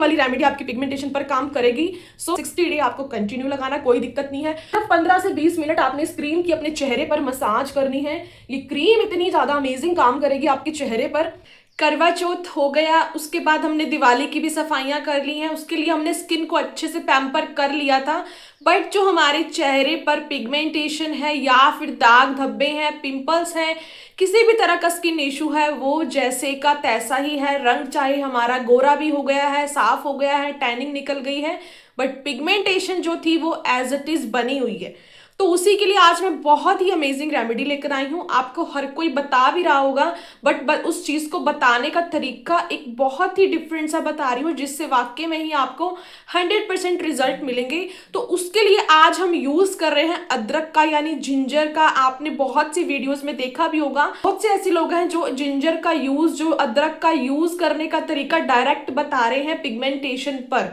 वाली रेमेडी आपकी पिगमेंटेशन पर काम करेगी। 60 डे आपको कंटिन्यू लगाना, कोई दिक्कत नहीं है। 15 से 20 मिनट आपने इस क्रीम की अपने चेहरे पर मसाज करनी है। ये क्रीम इतनी ज्यादा अमेजिंग काम करेगी आपके चेहरे पर। करवा चौथ हो गया, उसके बाद हमने दिवाली की भी सफाइयां कर ली हैं, उसके लिए हमने स्किन को अच्छे से पैम्पर कर लिया था। बट जो हमारे चेहरे पर पिगमेंटेशन है या फिर दाग धब्बे हैं, पिंपल्स हैं, किसी भी तरह का स्किन इशू है, वो जैसे का तैसा ही है। रंग चाहे हमारा गोरा भी हो गया है, साफ हो गया है, टैनिंग निकल गई है, बट पिगमेंटेशन जो थी वो एज इट इज बनी हुई है। तो उसी के लिए आज मैं बहुत ही अमेजिंग रेमेडी लेकर आई हूँ। आपको हर कोई बता भी रहा होगा, बट उस चीज को बताने का तरीका एक बहुत ही डिफरेंट सा बता रही हूँ, जिससे वाकई में ही आपको 100% रिजल्ट मिलेंगे। तो उसके लिए आज हम यूज कर रहे हैं अदरक का, यानी जिंजर का। आपने बहुत सी वीडियोस में देखा भी होगा, बहुत से ऐसे लोग हैं जो जिंजर का यूज, जो अदरक का यूज करने का तरीका डायरेक्ट बता रहे हैं पिगमेंटेशन पर।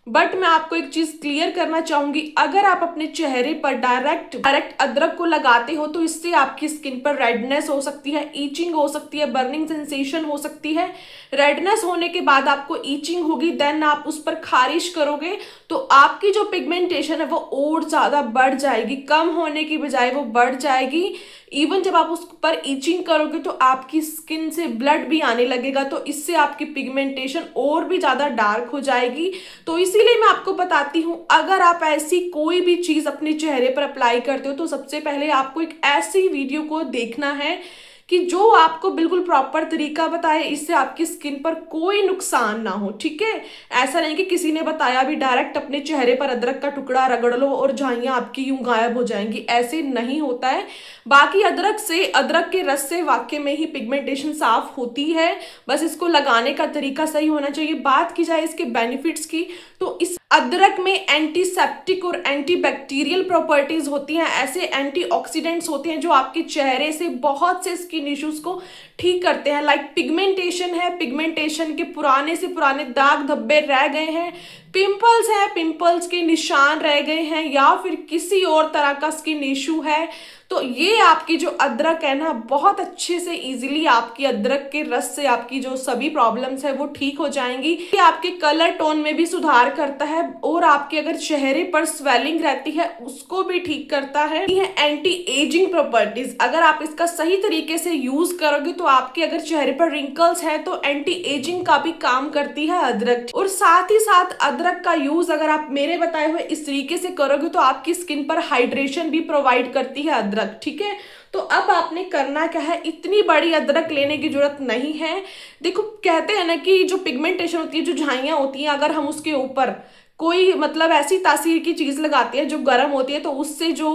बट मैं आपको एक चीज क्लियर करना चाहूंगी, अगर आप अपने चेहरे पर डायरेक्ट अदरक को लगाते हो तो इससे आपकी स्किन पर रेडनेस हो सकती है, ईचिंग हो सकती है, बर्निंग सेंसेशन हो सकती है। रेडनेस होने के बाद आपको ईचिंग होगी, देन आप उस पर खारिश करोगे तो आपकी जो पिगमेंटेशन है वो और ज्यादा बढ़ जाएगी, कम होने की बजाय वो बढ़ जाएगी। इवन जब आप उस पर ईचिंग करोगे तो आपकी स्किन से ब्लड भी आने लगेगा, तो इससे आपकी पिगमेंटेशन और भी ज्यादा डार्क हो जाएगी। तो इसीलिए मैं आपको बताती हूँ, अगर आप ऐसी कोई भी चीज अपने चेहरे पर अप्लाई करते हो तो सबसे पहले आपको एक ऐसी वीडियो को देखना है कि जो आपको बिल्कुल प्रॉपर तरीका बताए, इससे आपकी स्किन पर कोई नुकसान ना हो। ठीक है, ऐसा नहीं कि किसी ने बताया भी डायरेक्ट अपने चेहरे पर अदरक का टुकड़ा रगड़ लो और झाइयां आपकी यूं गायब हो जाएंगी, ऐसे नहीं होता है। बाकी अदरक के रस से वाकई में ही पिगमेंटेशन साफ होती है, बस इसको लगाने का तरीका सही होना चाहिए। बात की जाए इसके बेनिफिट्स की, तो इस अदरक में एंटीसेप्टिक और एंटीबैक्टीरियल प्रॉपर्टीज होती हैं, ऐसे एंटीऑक्सीडेंट्स होते हैं जो आपके चेहरे से बहुत से स्किन इश्यूज को ठीक करते हैं। लाइक पिगमेंटेशन है, पिगमेंटेशन के पुराने से पुराने दाग धब्बे रह गए हैं, पिंपल्स है, पिंपल्स के निशान रह गए हैं, या फिर किसी और तरह का स्किन इशू है, तो ये आपकी जो अदरक है ना, बहुत अच्छे से इजीली आपकी अदरक के रस से आपकी जो सभी प्रॉब्लम्स है वो ठीक हो जाएंगी। ये आपके कलर टोन में भी सुधार करता है और आपके अगर चेहरे पर स्वेलिंग रहती है उसको भी ठीक करता है। ये एंटी एजिंग प्रॉपर्टीज, अगर आप इसका सही तरीके से यूज करोगे तो आपके अगर चेहरे पर रिंकल्स है तो एंटी एजिंग का भी काम करती है अदरक। और साथ ही साथ अदरक का यूज अगर आप मेरे बताए हुए इस तरीके से करोगे तो आपकी स्किन पर हाइड्रेशन भी प्रोवाइड करती है अदरक। ठीक है, तो अब आपने करना क्या है, इतनी बड़ी अदरक लेने की जरूरत नहीं है। देखो, कहते हैं ना कि जो पिगमेंटेशन होती है, जो झाइयां होती हैं, अगर हम उसके ऊपर कोई मतलब ऐसी तासीर की चीज लगाते हैं जो गर्म होती है तो उससे जो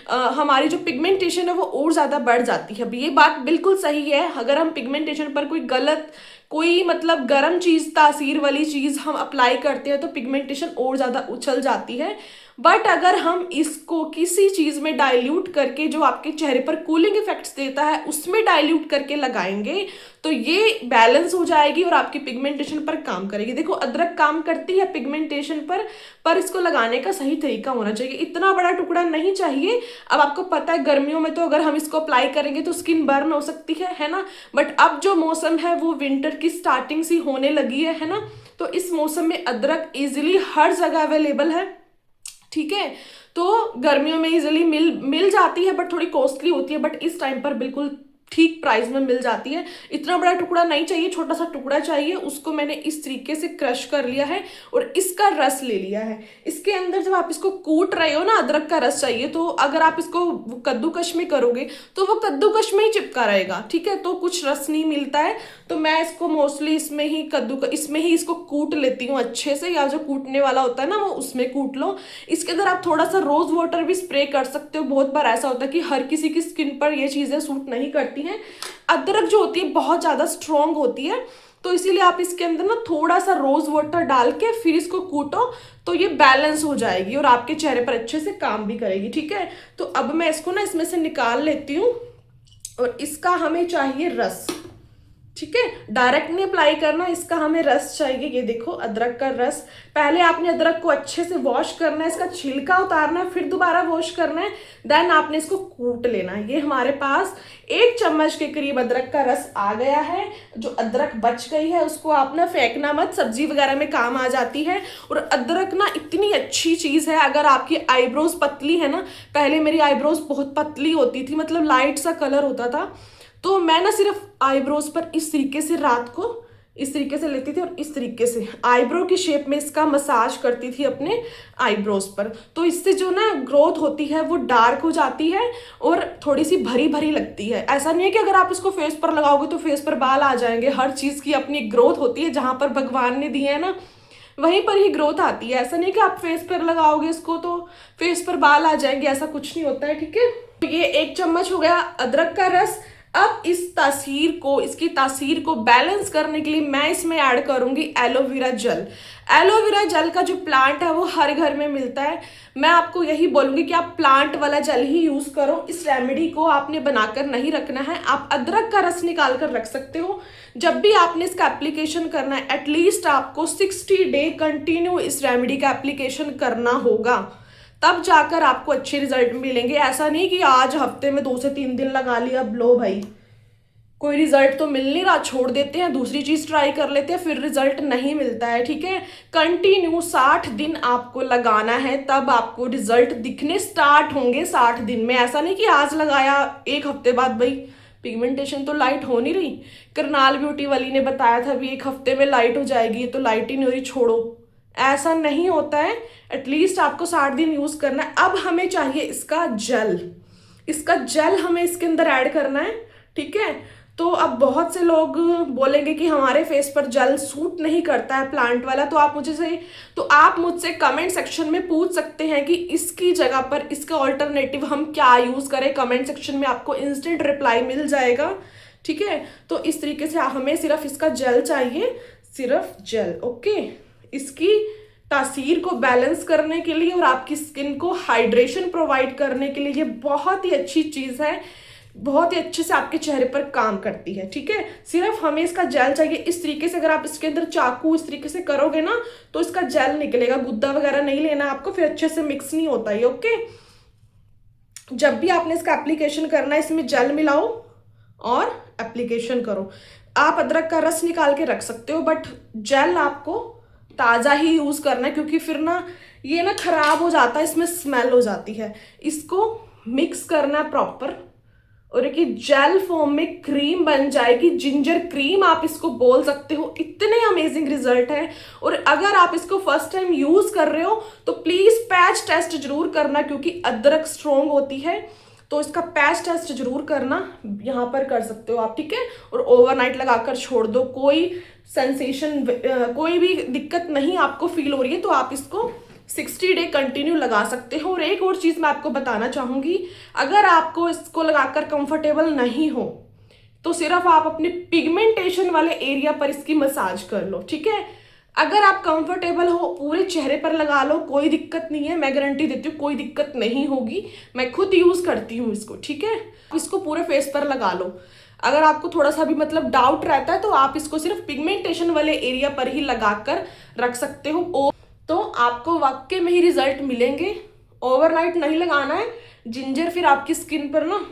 हमारी जो पिगमेंटेशन है वो और ज्यादा बढ़ जाती है। अब ये बात बिल्कुल सही है, अगर हम पिगमेंटेशन पर कोई गलत, कोई मतलब गर्म चीज, तासीर वाली चीज हम अप्लाई करते हैं तो पिगमेंटेशन और ज्यादा उछल जाती है। बट अगर हम इसको किसी चीज में डाइल्यूट करके, जो आपके चेहरे पर कूलिंग इफेक्ट्स देता है, उसमें डाइल्यूट करके लगाएंगे तो ये बैलेंस हो जाएगी और आपकी पिगमेंटेशन पर काम करेगी। देखो, अदरक काम करती है पिगमेंटेशन पर इसको लगाने का सही तरीका होना चाहिए। इतना बड़ा टुकड़ा नहीं चाहिए। अब आपको पता है गर्मियों में तो अगर हम इसको अप्लाई करेंगे तो स्किन बर्न हो सकती है ना। बट अब जो मौसम है वो विंटर की स्टार्टिंग सी होने लगी है ना, तो इस मौसम में अदरक इजिली हर जगह अवेलेबल है। ठीक है, तो गर्मियों में इजिली मिल जाती है, बट थोड़ी कॉस्टली होती है, बट इस टाइम पर बिल्कुल ठीक प्राइस में मिल जाती है। इतना बड़ा टुकड़ा नहीं चाहिए, छोटा सा टुकड़ा चाहिए। उसको मैंने इस तरीके से क्रश कर लिया है और इसका रस ले लिया है। इसके अंदर जब आप इसको कूट रहे हो ना, अदरक का रस चाहिए, तो अगर आप इसको कद्दूकश में करोगे तो वो कद्दूकश में ही चिपका रहेगा। ठीक है, तो कुछ रस नहीं मिलता है। तो मैं इसको मोस्टली इसमें ही इसको कूट लेती हूँ अच्छे से, या जो कूटने वाला होता है ना वो उसमें कूट लो। इसके अंदर आप थोड़ा सा रोज वाटर भी स्प्रे कर सकते हो। बहुत बार ऐसा होता है कि हर किसी की स्किन पर ये चीजें सूट नहीं करती हैं। अदरक जो होती है बहुत ज्यादा स्ट्रॉन्ग होती है, तो इसीलिए आप इसके अंदर ना थोड़ा सा रोज वाटर डाल के फिर इसको कूटो तो ये बैलेंस हो जाएगी और आपके चेहरे पर अच्छे से काम भी करेगी। ठीक है, तो अब मैं इसको ना इसमें से निकाल लेती हूँ और इसका हमें चाहिए रस। ठीक है, डायरेक्ट नहीं अप्लाई करना, इसका हमें रस चाहिए। ये देखो अदरक का रस। पहले आपने अदरक को अच्छे से वॉश करना है, इसका छिलका उतारना है, फिर दोबारा वॉश करना है, देन आपने इसको कूट लेना है। ये हमारे पास 1 चम्मच के करीब अदरक का रस आ गया है। जो अदरक बच गई है उसको आप ना फेंकना मत, सब्जी वगैरह में काम आ जाती है। और अदरक ना इतनी अच्छी चीज़ है, अगर आपकी आईब्रोज पतली है ना, पहले मेरी आईब्रोज बहुत पतली होती थी, मतलब लाइट सा कलर होता था, तो मैं ना सिर्फ आईब्रोज पर इस तरीके से रात को इस तरीके से लेती थी और इस तरीके से आईब्रो की शेप में इसका मसाज करती थी अपने आईब्रोज पर। तो इससे जो ना ग्रोथ होती है वो डार्क हो जाती है और थोड़ी सी भरी भरी लगती है। ऐसा नहीं है कि अगर आप इसको फेस पर लगाओगे तो फेस पर बाल आ जाएंगे। हर चीज़ की अपनी ग्रोथ होती है, जहाँ पर भगवान ने दिए है ना वहीं पर ही ग्रोथ आती है। ऐसा नहीं कि आप फेस पर लगाओगे इसको तो फेस पर बाल आ जाएंगे, ऐसा कुछ नहीं होता है। ठीक है, तो ये 1 चम्मच हो गया अदरक का रस। अब इसकी तासीर को बैलेंस करने के लिए मैं इसमें ऐड करूंगी एलोवेरा जेल। एलोवेरा जेल का जो प्लांट है वो हर घर में मिलता है। मैं आपको यही बोलूंगी कि आप प्लांट वाला जेल ही यूज करो। इस रेमेडी को आपने बनाकर नहीं रखना है, आप अदरक का रस निकाल कर रख सकते हो। जब भी आपने इसका एप्लीकेशन करना है, एटलीस्ट आपको 60 डे कंटिन्यू इस रेमेडी का एप्लीकेशन करना होगा, तब जाकर आपको अच्छे रिजल्ट मिलेंगे। ऐसा नहीं कि आज हफ्ते में 2 से 3 दिन लगा लिया, अब लो भाई कोई रिजल्ट तो मिल नहीं रहा, छोड़ देते हैं, दूसरी चीज ट्राई कर लेते हैं, फिर रिजल्ट नहीं मिलता है। ठीक है, कंटिन्यू 60 दिन आपको लगाना है, तब आपको रिजल्ट दिखने स्टार्ट होंगे 60 दिन में। ऐसा नहीं कि आज लगाया 1 हफ्ते बाद भाई पिगमेंटेशन तो लाइट हो नहीं रही। करनाल ब्यूटी वाली ने बताया था भी 1 हफ्ते में लाइट हो जाएगी, ये तो लाइट ही नहीं हो रही, छोड़ो। ऐसा नहीं होता है, एटलीस्ट आपको 60 दिन यूज करना है। अब हमें चाहिए इसका जेल हमें इसके अंदर ऐड करना है। ठीक है, तो अब बहुत से लोग बोलेंगे कि हमारे फेस पर जेल सूट नहीं करता है प्लांट वाला, तो आप मुझसे कमेंट सेक्शन में पूछ सकते हैं कि इसकी जगह पर इसका ऑल्टरनेटिव हम क्या यूज करें। कमेंट सेक्शन में आपको इंस्टेंट रिप्लाई मिल जाएगा। ठीक है, तो इस तरीके से हमें सिर्फ इसका जेल चाहिए, सिर्फ जेल। ओके, इसकी तासीर को बैलेंस करने के लिए और आपकी स्किन को हाइड्रेशन प्रोवाइड करने के लिए ये बहुत ही अच्छी चीज़ है, बहुत ही अच्छे से आपके चेहरे पर काम करती है। ठीक है, सिर्फ हमें इसका जेल चाहिए। इस तरीके से अगर आप इसके अंदर चाकू इस तरीके से करोगे ना तो इसका जेल निकलेगा, गुद्दा वगैरह नहीं लेना आपको, फिर अच्छे से मिक्स नहीं होता है। ओके, जब भी आपने इसका एप्लीकेशन करना है इसमें जेल मिलाओ और एप्लीकेशन करो। आप अदरक का रस निकाल के रख सकते हो, बट जेल आपको ताज़ा ही यूज़ करना है, क्योंकि फिर ना ये ना खराब हो जाता है, इसमें स्मेल हो जाती है। इसको मिक्स करना प्रॉपर और एक जेल फॉर्म में क्रीम बन जाएगी, जिंजर क्रीम आप इसको बोल सकते हो। इतने अमेजिंग रिजल्ट है। और अगर आप इसको फर्स्ट टाइम यूज कर रहे हो तो प्लीज पैच टेस्ट जरूर करना, क्योंकि अदरक स्ट्रोंग होती है, तो इसका पैच टेस्ट जरूर करना। यहाँ पर कर सकते हो आप। ठीक है, और ओवरनाइट लगाकर छोड़ दो, कोई सेंसेशन कोई भी दिक्कत नहीं आपको फील हो रही है तो आप इसको 60 डे कंटिन्यू लगा सकते हो। और एक और चीज़ मैं आपको बताना चाहूँगी, अगर आपको इसको लगाकर कंफर्टेबल नहीं हो तो सिर्फ आप अपने पिगमेंटेशन वाले एरिया पर इसकी मसाज कर लो। ठीक है, अगर आप कंफर्टेबल हो पूरे चेहरे पर लगा लो, कोई दिक्कत नहीं है, मैं गारंटी देती हूँ कोई दिक्कत नहीं होगी, मैं खुद यूज़ करती हूँ इसको। ठीक है, इसको पूरे फेस पर लगा लो। अगर आपको थोड़ा सा भी मतलब डाउट रहता है तो आप इसको सिर्फ पिगमेंटेशन वाले एरिया पर ही लगाकर रख सकते हो, तो आपको वाकई में ही रिजल्ट मिलेंगे। ओवरनाइट नहीं लगाना है। जिंजर फिर आपकी स्किन पर ना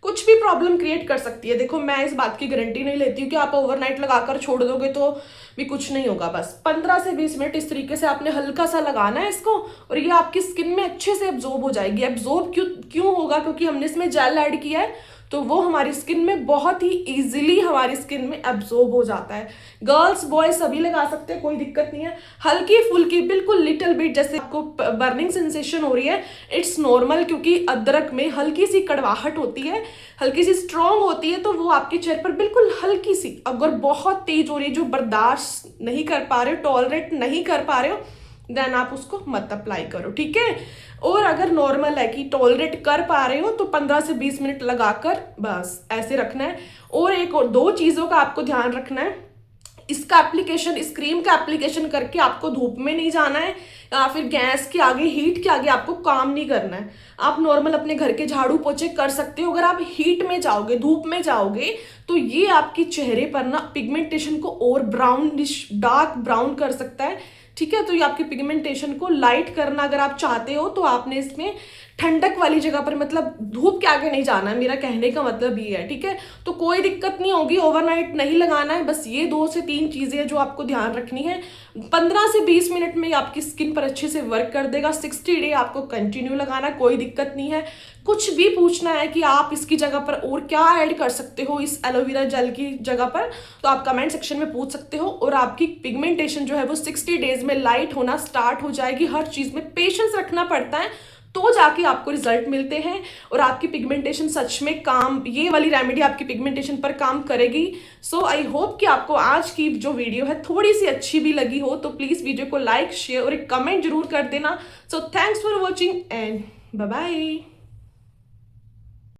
कुछ भी प्रॉब्लम क्रिएट कर सकती है। देखो, मैं इस बात की गारंटी नहीं लेती हूँ कि आप ओवरनाइट लगाकर छोड़ दोगे तो भी कुछ नहीं होगा। बस 15 से 20 मिनट इस तरीके से आपने हल्का सा लगाना है इसको, और ये आपकी स्किन में अच्छे से एब्जॉर्ब हो जाएगी। एब्जॉर्ब क्यों होगा? क्योंकि हमने इसमें जेल ऐड किया है, तो वो हमारी स्किन में बहुत ही इजीली हमारी स्किन में एब्जॉर्ब हो जाता है। गर्ल्स बॉयज सभी लगा सकते हैं, कोई दिक्कत नहीं है। हल्की फुल्की बिल्कुल लिटिल बिट जैसे आपको बर्निंग सेंसेशन हो रही है, इट्स नॉर्मल, क्योंकि अदरक में हल्की सी कड़वाहट होती है, हल्की सी स्ट्रॉन्ग होती है, तो वो आपके चेहरे पर बिल्कुल हल्की सी। अगर बहुत तेज हो रही है, जो बर्दाश्त नहीं कर पा रहे हो, टॉलरेट नहीं कर पा रहे हो, देन आप उसको मत अप्लाई करो। ठीक है, और अगर नॉर्मल है कि टॉलरेट कर पा रहे हो तो 15 से 20 मिनट लगाकर बस ऐसे रखना है। और एक और 2 चीज़ों का आपको ध्यान रखना है। इसका एप्लीकेशन, इस क्रीम का एप्लीकेशन करके आपको धूप में नहीं जाना है या फिर गैस के आगे, हीट के आगे आपको काम नहीं करना है। आप नॉर्मल अपने घर के झाड़ू पोछे कर सकते हो। अगर आप हीट में जाओगे, धूप में जाओगे, तो ये आपके चेहरे पर ना पिगमेंटेशन को और ब्राउनिश, डार्क ब्राउन कर सकता है। ठीक है, तो ये आपकी पिगमेंटेशन को लाइट करना अगर आप चाहते हो तो आपने इसमें ठंडक वाली जगह पर, मतलब धूप के आगे नहीं जाना है, मेरा कहने का मतलब ये है। ठीक है, तो कोई दिक्कत नहीं होगी, ओवरनाइट नहीं लगाना है। बस ये 2 से 3 चीजें जो आपको ध्यान रखनी है। 15 से 20 मिनट में आपकी स्किन पर अच्छे से वर्क कर देगा। 60 डे आपको कंटिन्यू लगाना, कोई दिक्कत नहीं है। कुछ भी पूछना है कि आप इसकी जगह पर और क्या ऐड कर सकते हो इस एलोवेरा जेल की जगह पर, तो आप कमेंट सेक्शन में पूछ सकते हो। और आपकी पिगमेंटेशन जो है वो 60 डेज में लाइट होना स्टार्ट हो जाएगी। हर चीज में पेशेंस रखना पड़ता है, तो जाके आपको रिजल्ट मिलते हैं और आपकी पिगमेंटेशन सच में काम, ये वाली रेमेडी आपकी पिगमेंटेशन पर काम करेगी। सो आई होप कि आपको आज की जो वीडियो है थोड़ी सी अच्छी भी लगी हो, तो प्लीज वीडियो को लाइक, शेयर और एक कमेंट जरूर कर देना। So thanks for watching and bye bye.